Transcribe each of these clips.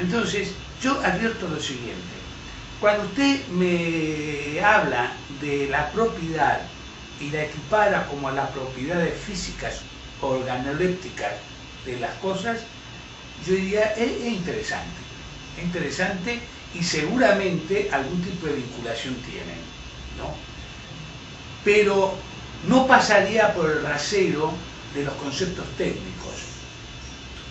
Entonces, yo advierto lo siguiente. Cuando usted me habla de la propiedad y la equipara como las propiedades físicas organolépticas de las cosas, yo diría, es interesante y seguramente algún tipo de vinculación tienen, ¿no? Pero no pasaría por el rasero de los conceptos técnicos.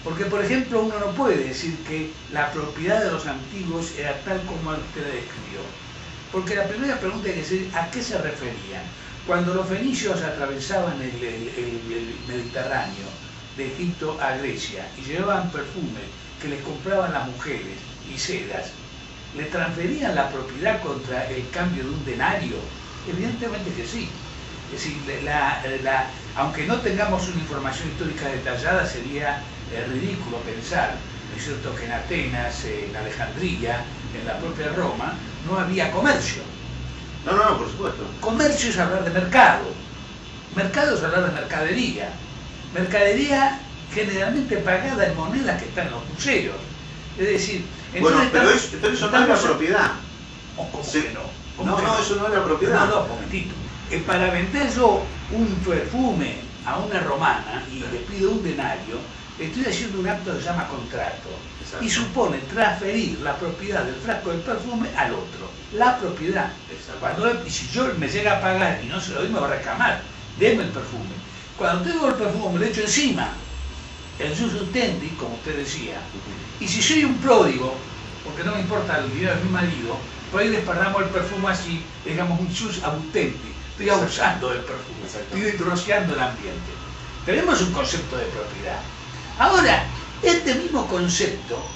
Porque, por ejemplo, uno no puede decir que la propiedad de los antiguos era tal como usted la describió. Porque la primera pregunta es decir, ¿a qué se referían? Cuando los fenicios atravesaban el Mediterráneo, de Egipto a Grecia, y llevaban perfumes que les compraban las mujeres y sedas, ¿le transferían la propiedad contra el cambio de un denario? Evidentemente que sí. Es decir, aunque no tengamos una información histórica detallada, sería ridículo pensar, ¿no es cierto?, que en Atenas, en Alejandría, en la propia Roma, no había comercio. No, por supuesto. Comercio es hablar de mercado. Mercado es hablar de mercadería. Mercadería generalmente pagada en monedas que están en los museos. Es decir, bueno, pero eso no es la propiedad. ¿Cómo sí. que no? No, eso no es la propiedad. No, un momentito. Para vender yo un perfume a una romana y le pido un denario, estoy haciendo un acto que se llama contrato. Exacto. Y supone transferir la propiedad del frasco del perfume al otro. La propiedad. Y si yo me llega a pagar y no se lo doy, me va a reclamar. Deme el perfume. Cuando tengo el perfume, me lo echo encima. El jus utendi, como usted decía. Y si soy un pródigo, porque no me importa el dinero de mi marido, por ahí desparramos el perfume así, digamos un jus abutendi. Estoy abusando del perfume, estoy rociando el ambiente. Tenemos un concepto de propiedad. Ahora, este mismo concepto,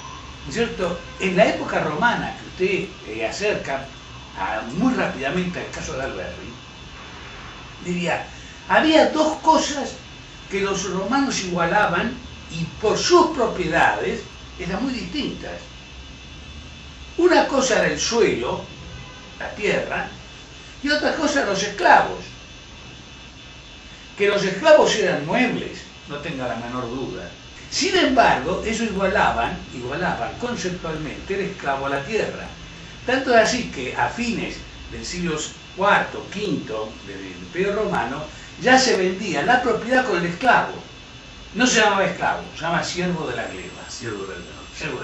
¿cierto?, en la época romana, que usted acerca muy rápidamente al caso de Alberti, diría, había dos cosas que los romanos igualaban y por sus propiedades eran muy distintas. Una cosa era el suelo, la tierra, y otra cosa eran los esclavos. Que los esclavos eran muebles, no tenga la menor duda. Sin embargo, ellos igualaban conceptualmente el esclavo a la tierra. Tanto es así que a fines del siglo IV, V del Imperio Romano, ya se vendía la propiedad con el esclavo. No se llamaba esclavo, se llama siervo de la gleba. Siervo de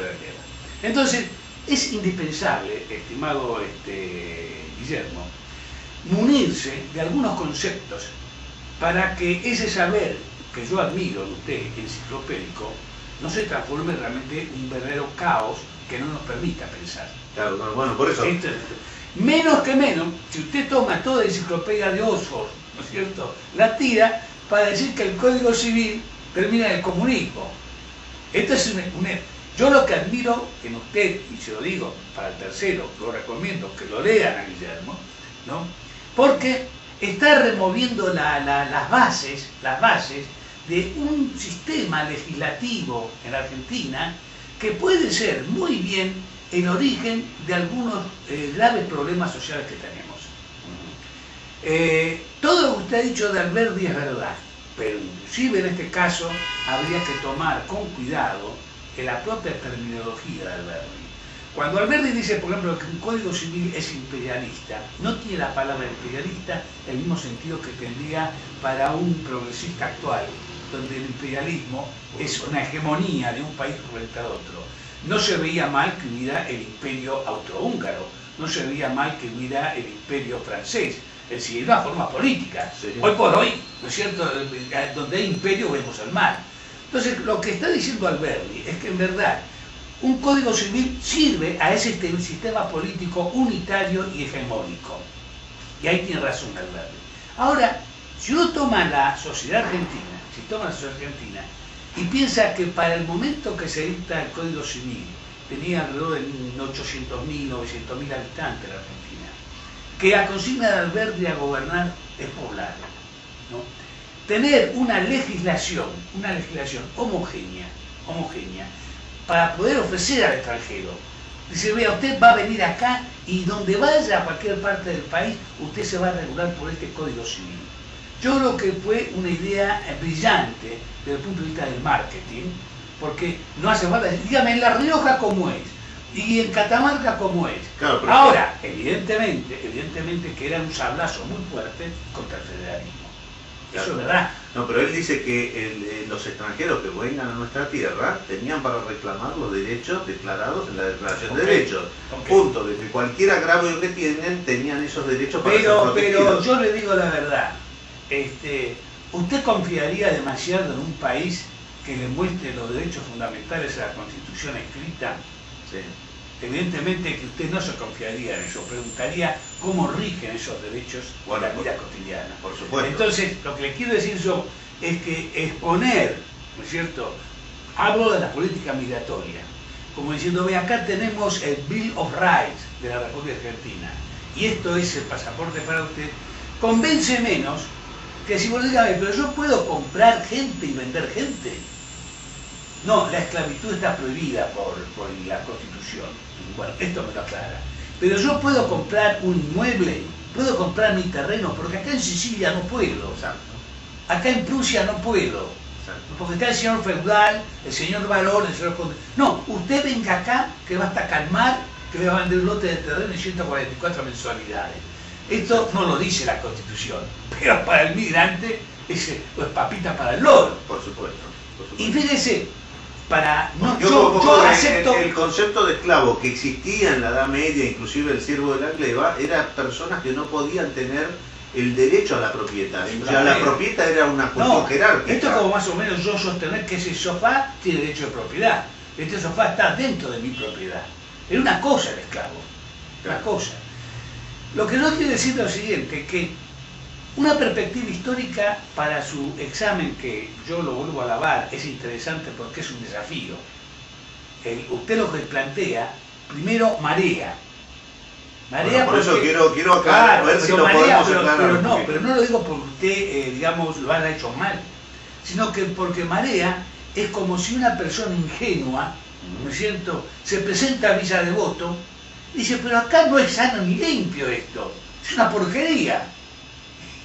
la gleba. Entonces, es indispensable, estimado Guillermo, munirse de algunos conceptos para que ese saber que yo admiro en usted, enciclopédico, no se transforme realmente en un verdadero caos que no nos permita pensar. Claro, bueno, por eso. Menos que menos, si usted toma toda la enciclopedia de Oxford, ¿no es cierto?, la tira para decir que el Código Civil termina en el comunismo. Esto es yo lo que admiro en usted, y se lo digo para el tercero, lo recomiendo que lo lean a Guillermo, ¿no?, porque está removiendo las bases de un sistema legislativo en Argentina que puede ser muy bien el origen de algunos graves problemas sociales que tenemos. Todo lo que usted ha dicho de Alberti es verdad, pero inclusive en este caso habría que tomar con cuidado la propia terminología de Alberti. Cuando Alberti dice, por ejemplo, que un código civil es imperialista, no tiene la palabra imperialista el mismo sentido que tendría para un progresista actual, donde el imperialismo es una hegemonía de un país frente a otro. No se veía mal que hubiera el imperio austrohúngaro, no se veía mal que hubiera el imperio francés, es decir, una forma política. Sí. Hoy por hoy, ¿no es cierto?, donde hay imperio vemos el mal. Entonces, lo que está diciendo Alberti es que en verdad un código civil sirve a ese sistema político unitario y hegemónico. Y ahí tiene razón Alberti. Ahora, si uno toma la sociedad argentina, y piensa que para el momento que se dicta el Código Civil tenía alrededor de 800.000, 900.000 habitantes la Argentina, que la consigna de Alberti a gobernar es poblar, ¿no? Tener una legislación homogénea, para poder ofrecer al extranjero. Dice, vea, usted va a venir acá y donde vaya a cualquier parte del país, usted se va a regular por este Código Civil. Yo creo que fue una idea brillante desde el punto de vista del marketing, porque no hace falta, dígame en La Rioja cómo es, y en Catamarca cómo es. Claro, ahora, evidentemente que era un sablazo muy fuerte contra el federalismo. Claro. Eso es verdad. No, pero él dice que los extranjeros que vengan a nuestra tierra tenían para reclamar los derechos declarados en la Declaración de Derechos. Punto, de que cualquier agravio que tienen, tenían esos derechos para ser protegidos. Pero yo le digo la verdad, ¿usted confiaría demasiado en un país que le muestre los derechos fundamentales a la Constitución escrita? Sí. Evidentemente que usted no se confiaría en eso, preguntaría cómo rigen esos derechos en la vida cotidiana. Por supuesto. Entonces, lo que le quiero decir yo es que exponer, ¿no es cierto? Hablo de la política migratoria, como diciendo, ve, acá tenemos el Bill of Rights de la República Argentina, y esto es el pasaporte para usted, convence menos que si vos dígame, pero yo puedo comprar gente y vender gente. No, la esclavitud está prohibida por la Constitución. Bueno, esto me lo aclara. Pero yo puedo comprar un inmueble, puedo comprar mi terreno, porque acá en Sicilia no puedo. Exacto. Acá en Prusia no puedo. Exacto. Porque está el señor feudal, el señor varón, el señor conde. No, usted venga acá, que basta calmar, que le va a vender un lote de terreno y 144 mensualidades. Esto no lo dice la Constitución, pero para el migrante es papita para el loro. Por supuesto. Y fíjese, yo acepto el concepto de esclavo que existía en la Edad Media, inclusive el siervo de la gleba, eran personas que no podían tener el derecho a la propiedad. O sea, la propiedad era una cuestión jerárquica. Esto es como más o menos yo sostener que ese sofá tiene derecho de propiedad. Este sofá está dentro de mi propiedad. Era una cosa el esclavo, una cosa. Lo que no quiere decir lo siguiente, que una perspectiva histórica para su examen, que yo lo vuelvo a alabar, es interesante porque es un desafío. Usted lo que plantea, primero marea. Bueno, por eso quiero aclarar, a ver si lo podemos aclarar. Pero no lo digo porque usted, digamos, lo haya hecho mal, sino que porque marea es como si una persona ingenua, ¿no es cierto?, se presenta a Villa Devoto y dice, pero acá no es sano ni limpio esto, es una porquería.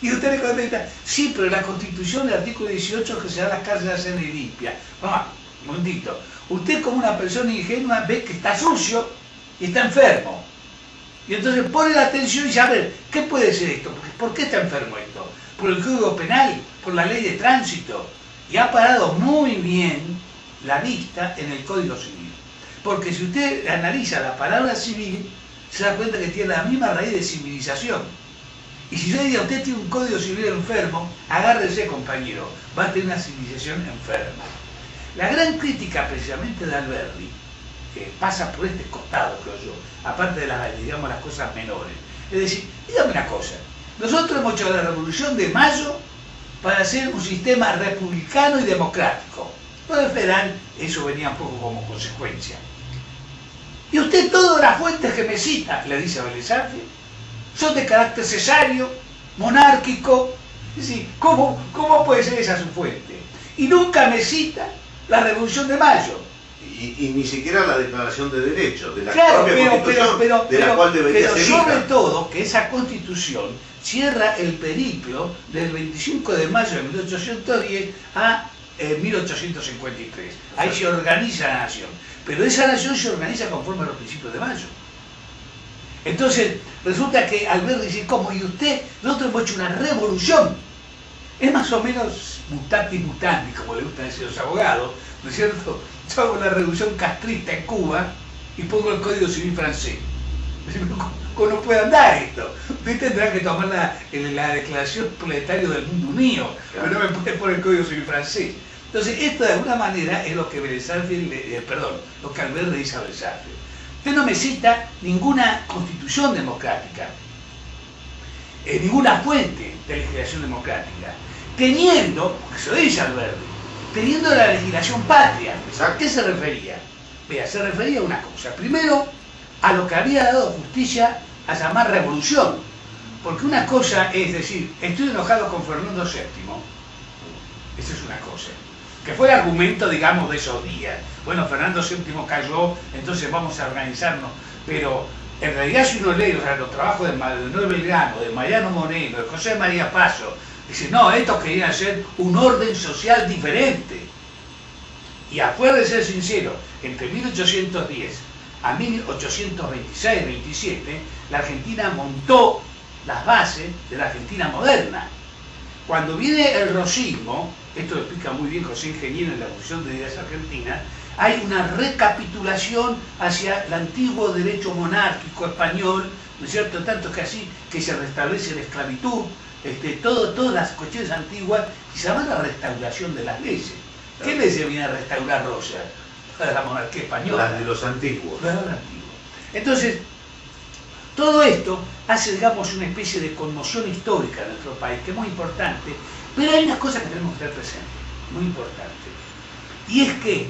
Y usted le contesta, sí, pero la Constitución, el artículo 18, que se da las cárceles sanas y limpias. Vamos, un momentito. Usted como una persona ingenua ve que está sucio y está enfermo. Y entonces pone la atención y dice, a ver, ¿qué puede ser esto? ¿Por qué está enfermo esto? ¿Por el Código Penal? ¿Por la ley de tránsito? Y ha parado muy bien la vista en el Código Civil. Porque si usted analiza la palabra civil, se da cuenta que tiene la misma raíz de civilización. Y si yo diría, usted tiene un código civil enfermo, agárrese, compañero, va a tener una civilización enferma. La gran crítica precisamente de Alberdi, que pasa por este costado, creo yo, aparte de las, digamos, las cosas menores. Es decir, dígame una cosa, nosotros hemos hecho la Revolución de Mayo para hacer un sistema republicano y democrático. Lo de federal, eso venía un poco como consecuencia. Y usted todas las fuentes que me cita, le dice a Vélez Arfield, son de carácter cesario, monárquico. Es decir, ¿cómo puede ser esa su fuente? Y nunca me cita la Revolución de Mayo. Y ni siquiera la Declaración de Derechos, de la claro, propia Constitución, de la cual debería ser hija. Sobre todo que esa Constitución cierra el periplo del 25 de mayo de 1810 a 1853. Ahí se organiza la nación. Pero esa nación se organiza conforme a los principios de Mayo. Entonces, resulta que Alberdi dice, ¿cómo? Y usted, nosotros hemos hecho una revolución. Es más o menos mutatis mutandis, como le gusta decir a los abogados, ¿no es cierto? Yo hago la revolución castrista en Cuba y pongo el Código Civil francés. ¿Cómo no puede andar esto? Usted tendrá que tomar la Declaración Proletario del Mundo Unido, claro, pero no me puede poner el Código Civil francés. Entonces, esto de alguna manera es lo que Vélez Arfield, lo que Alberdi dice a Vélez Arfield. Usted no me cita ninguna constitución democrática, ninguna fuente de legislación democrática, teniendo, porque se lo dice Alberdi, teniendo la legislación patria. ¿A qué se refería? Vea, se refería a una cosa. Primero, a lo que había dado justicia a llamar revolución. Porque una cosa es decir, estoy enojado con Fernando VII. Esa es una cosa. Que fue el argumento, digamos, de esos días. Bueno, Fernando VII cayó, entonces vamos a organizarnos. Pero en realidad si uno lee los trabajos de Manuel Belgrano, de Mariano Moreno, de José María Paso, dice, no, estos querían hacer un orden social diferente. Y acuérdense ser sincero, entre 1810 a 1826-27, la Argentina montó las bases de la Argentina moderna. Cuando viene el rosismo, esto lo explica muy bien José Ingeniero en la Evolución de Ideas Argentina, hay una recapitulación hacia el antiguo derecho monárquico español, ¿no es cierto? Tanto que así que se restablece la esclavitud, todas las cuestiones antiguas, y se llama la restauración de las leyes. ¿Qué leyes viene a restaurar Rosa? La monarquía española. Las de los antiguos. Las de los antiguos. Entonces, todo esto hace, digamos, una especie de conmoción histórica en nuestro país, que es muy importante, pero hay una cosa que tenemos que tener presente, muy importante, y es que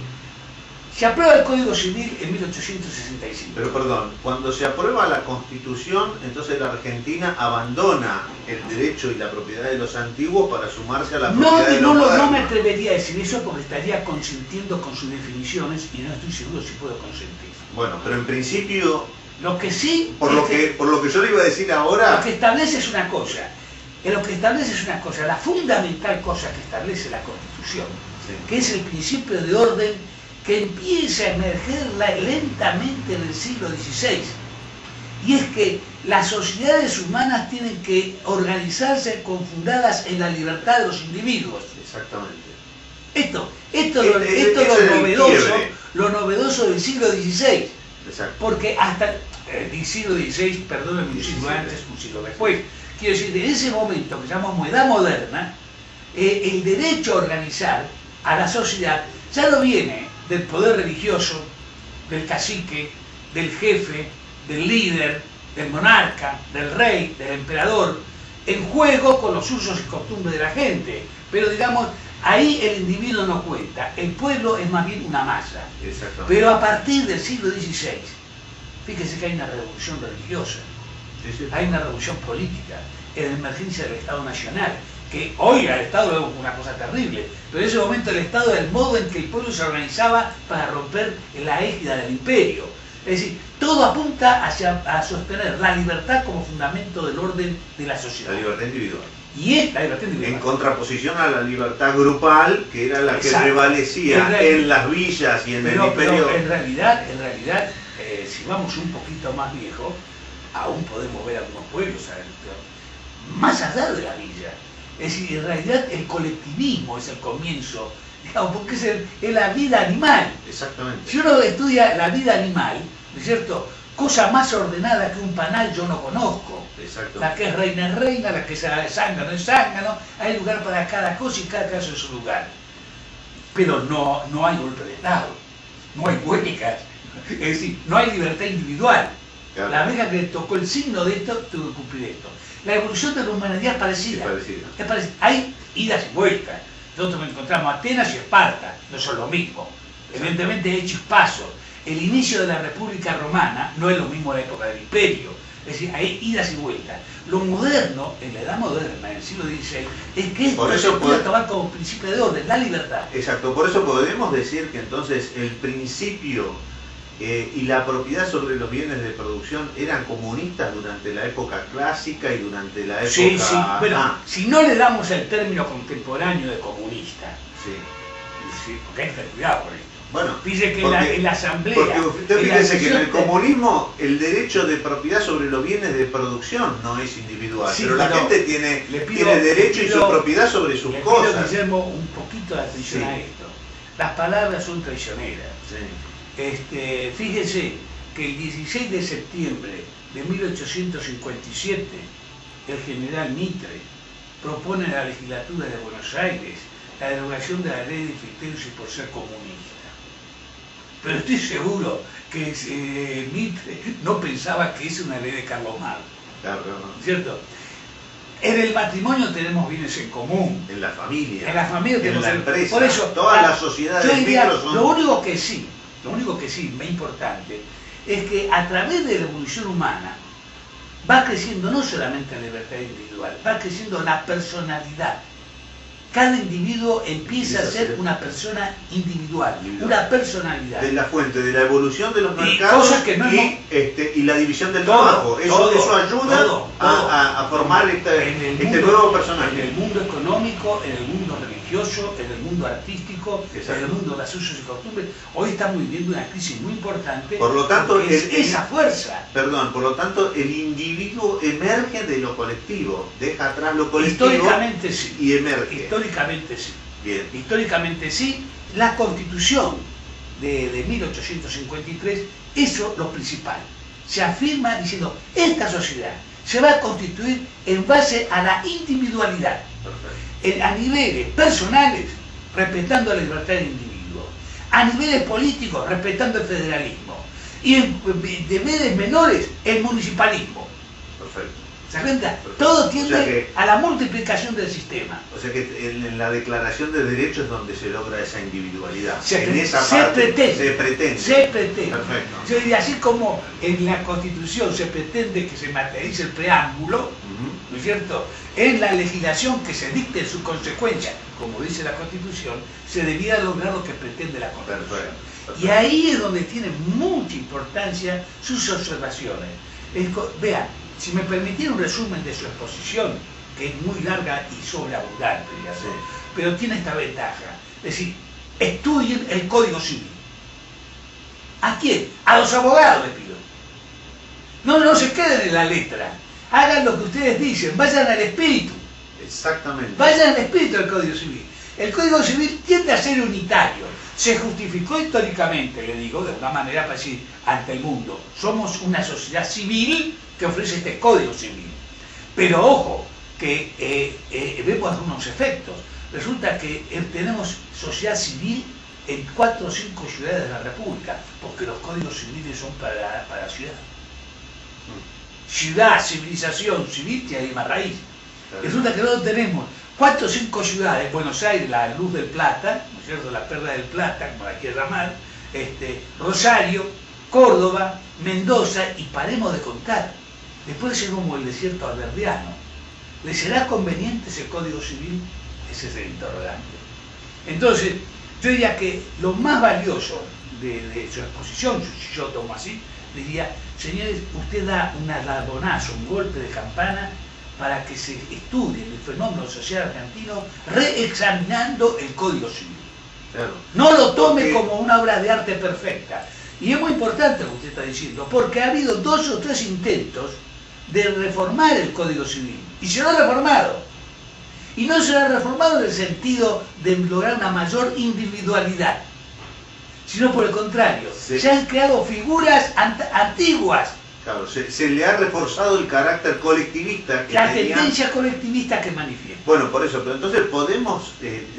se aprueba el Código Civil en 1865. Pero perdón, cuando se aprueba la Constitución, entonces la Argentina abandona el derecho y la propiedad de los antiguos para sumarse a la propiedad de los modernos. No me atrevería a decir eso porque estaría consintiendo con sus definiciones y no estoy seguro si puedo consentir. Bueno, pero en principio, lo que sí, por lo que yo le iba a decir ahora, lo que establece es una cosa. La fundamental cosa que establece la Constitución, sí, que es el principio de orden que empieza a emerger lentamente en el siglo XVI. Y es que las sociedades humanas tienen que organizarse fundadas en la libertad de los individuos. Exactamente. Esto es lo novedoso del siglo XVI. Exacto. Porque hasta el siglo XVI, perdónenme, un siglo antes, un siglo después. Quiero decir, en ese momento que llamamos edad moderna, el derecho a organizar a la sociedad ya no viene del poder religioso, del cacique, del jefe, del líder, del monarca, del rey, del emperador, en juego con los usos y costumbres de la gente. Pero digamos, ahí el individuo no cuenta, el pueblo es más bien una masa. Pero a partir del siglo XVI, fíjese que hay una revolución religiosa, hay una revolución política, en la emergencia del Estado Nacional, que hoy al Estado lo vemos como una cosa terrible, pero en ese momento el Estado era el modo en que el pueblo se organizaba para romper la égida del imperio. Es decir, todo apunta a sostener la libertad como fundamento del orden de la sociedad. La libertad individual. Y es la libertad individual. En contraposición a la libertad grupal, que era la que prevalecía en las villas y en el imperio. Pero en realidad, si vamos un poquito más viejo, aún podemos ver algunos pueblos más allá de la villa. Es decir, en realidad el colectivismo es el comienzo, digamos, porque es la vida animal. Exactamente. Si uno estudia la vida animal, ¿no es cierto? Cosa más ordenada que un panal yo no conozco. Exacto. La que es reina, la que es zángano es zángano, hay lugar para cada cosa y cada caso en su lugar. Pero no hay golpe de Estado, no hay huelgas, es decir, no hay libertad individual. Claro. La vez que tocó el signo de esto, tuvo que cumplir esto. La evolución de la humanidad es parecida. Es parecida. Hay idas y vueltas. Nosotros encontramos Atenas y Esparta, no son lo mismo. Evidentemente hay chispazos. El inicio de la República Romana no es lo mismo a la época del Imperio. Es decir, hay idas y vueltas. Lo moderno, en la edad moderna, en el siglo XVI, es que esto se puede tomar como principio de orden, la libertad. Exacto, por eso podemos decir que entonces el principio y la propiedad sobre los bienes de producción eran comunistas durante la época clásica y durante la época... Sí, bueno, si no le damos el término contemporáneo de comunista, porque hay que tener cuidado con esto. Bueno, dice que en la asamblea... Porque usted fíjese que en el comunismo el derecho de propiedad sobre los bienes de producción no es individual, pero la gente tiene derecho y su propiedad sobre sus cosas. Le pido, Guillermo, un poquito de atención a esto. Las palabras son traicioneras. Fíjese que el 16 de septiembre de 1857 el general Mitre propone a la legislatura de Buenos Aires la derogación de la ley de Filtrense por ser comunista. Pero estoy seguro que Mitre no pensaba que es una ley de Carlos Marx. Claro, no. ¿Cierto? En el matrimonio tenemos bienes en común. En la familia. En la familia tenemos en la empresa. Por eso, todas las sociedades micro son... Lo único que sí, muy importante, es que a través de la evolución humana va creciendo no solamente la libertad individual, va creciendo la personalidad. Cada individuo empieza a ser una persona individual, una personalidad. De la fuente de la evolución de los mercados y la división del trabajo. Eso ayuda a formar este nuevo personaje. En el mundo económico, en el mundo religioso, en el mundo artístico, exacto, en el mundo de las usos y costumbres. Hoy estamos viviendo una crisis muy importante. Por lo tanto, esa fuerza. Perdón, por lo tanto, el individuo emerge de lo colectivo, deja atrás lo colectivo. Históricamente sí. Y emerge. Históricamente sí. Bien. Históricamente sí. La Constitución de 1853, eso es lo principal. Se afirma diciendo, esta sociedad se va a constituir en base a la individualidad. A niveles personales, respetando la libertad del individuo. A niveles políticos, respetando el federalismo. Y en niveles menores, el municipalismo. Perfecto. ¿Se cuenta? Todo tiende a la multiplicación del sistema. O sea que en la Declaración de Derechos es donde se logra esa individualidad. Se pretende. Perfecto. Yo diría, así como en la Constitución se pretende que se materialice el preámbulo, ¿no es cierto? En la legislación que se dicte en su consecuencia, como dice la Constitución, se debía lograr lo que pretende la Constitución. Perfecto. Y ahí es donde tiene mucha importancia sus observaciones. Vean, si me permitiera un resumen de su exposición, que es muy larga y sobreabundante, sí, pero tiene esta ventaja. Es decir, estudien el Código Civil. ¿A quién? A los abogados les pido. No se queden en la letra. Hagan lo que ustedes dicen, vayan al espíritu. Exactamente. Vayan al espíritu del Código Civil. El Código Civil tiende a ser unitario. Se justificó históricamente, le digo, de una manera para decir, ante el mundo, somos una sociedad civil que ofrece este Código Civil. Pero ojo, que vemos algunos efectos. Resulta que tenemos sociedad civil en 4 o 5 ciudades de la República, porque los códigos civiles son para la ciudad. Ciudad, civilización, civil, tiene más raíz. Resulta que nosotros tenemos 4 o 5 ciudades, Buenos Aires, la Luz del Plata, ¿no es cierto?, la Perla del Plata, como la quiera llamar, Rosario, Córdoba, Mendoza, y paremos de contar. Después es como el desierto alberdiano. ¿Le será conveniente ese Código Civil? Ese es el interrogante. Entonces, yo diría que lo más valioso de su exposición, si yo tomo así, diría, señores, usted da un alardonazo, un golpe de campana para que se estudie el fenómeno social argentino reexaminando el Código Civil. Claro. No lo tome como una obra de arte perfecta. Y es muy importante lo que usted está diciendo, porque ha habido 2 o 3 intentos de reformar el Código Civil. Y se lo ha reformado. Y no se lo ha reformado en el sentido de lograr una mayor individualidad, sino por el contrario, se han creado figuras antiguas. Claro, se le ha reforzado el carácter colectivista. La tendencia colectivista que manifiesta. Bueno, por eso, pero entonces podemos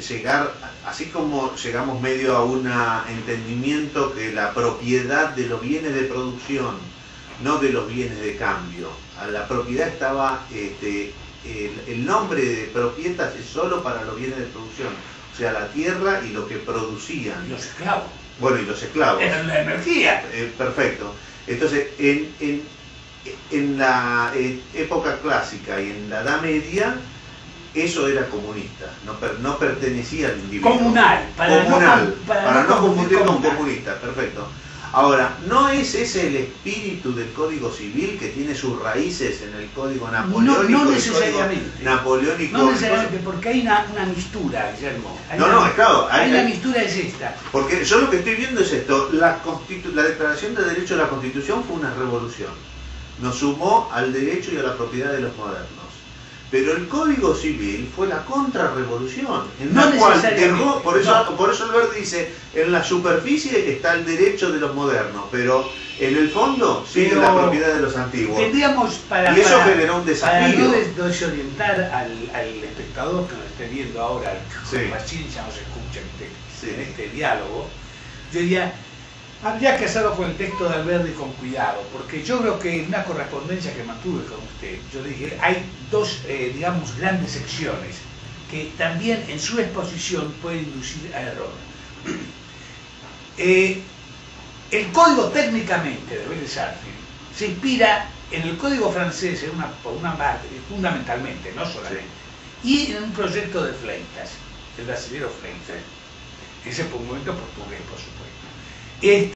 llegar, así como llegamos medio a un entendimiento que la propiedad de los bienes de producción, no de los bienes de cambio, a la propiedad estaba, el nombre de propiedad es solo para los bienes de producción, o sea, la tierra y lo que producían. Y los esclavos. Bueno, y los esclavos. La energía. Perfecto. Entonces, en la época clásica y en la Edad Media, eso era comunista, no pertenecía al individuo. Comunal, para no confundir con comunista, perfecto. Ahora, ¿no es ese el espíritu del Código Civil que tiene sus raíces en el Código Napoleónico? No necesariamente. Napoleónico. No necesariamente, porque hay una mistura, Guillermo. Claro. Hay una mistura, es esta. Porque yo lo que estoy viendo es esto, la Declaración de Derechos de la Constitución fue una revolución. Nos sumó al derecho y a la propiedad de los modernos. Pero el Código Civil fue la contrarrevolución, en la cual dejó, por eso Albert dice, en la superficie está el derecho de los modernos, pero en el fondo sigue la propiedad de los antiguos. Tendríamos y eso generó un desafío. Para no desorientar al espectador que nos esté viendo ahora, que paciencia nos escucha en este diálogo, yo diría, habría que hacerlo con el texto de Alberdi con cuidado, porque yo creo que en una correspondencia que mantuve con usted, yo le dije, hay 2, digamos, grandes secciones que también en su exposición pueden inducir a error. El código técnicamente de Vélez-Sarsfield se inspira en el código francés por una parte, fundamentalmente, no solamente, y en un proyecto de Fleitas, el brasilero Fleitas, ese por un momento portugués, por supuesto.